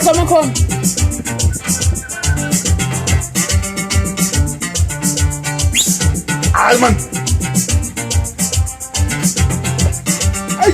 Zama khona. Hayi man. Ay.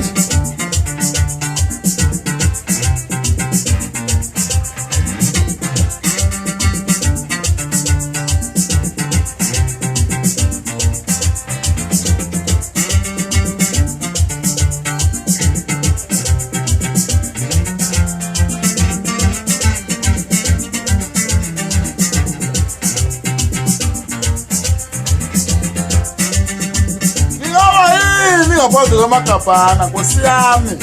Ngaphandle kwamagabhana Nkosi yami.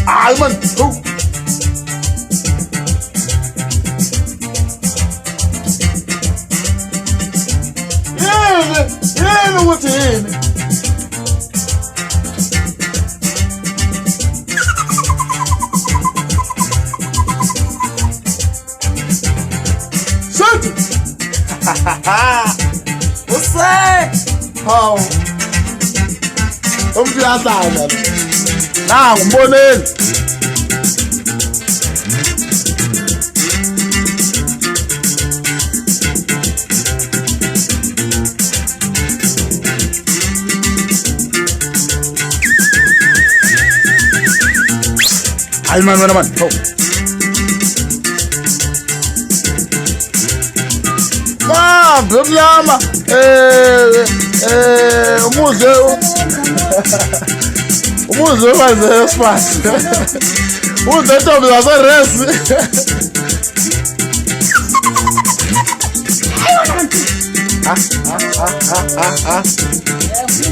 Hayi man. Yini ukuthi yini? Shut! What's that? How? Umfiyazana. Nangu mboneni. Hayi man. Oh. Mnyama. Umuze wenze spasi. Uze ntombi zaseresi.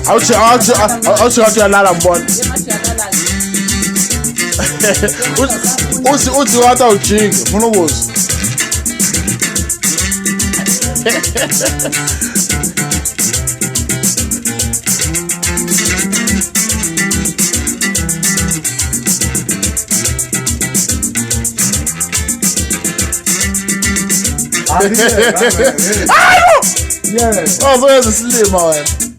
Awuthi yalala mbona. Uthi wathi awujike funa ukuza. Hayi! Yeah. Oh, so yazisilima wena.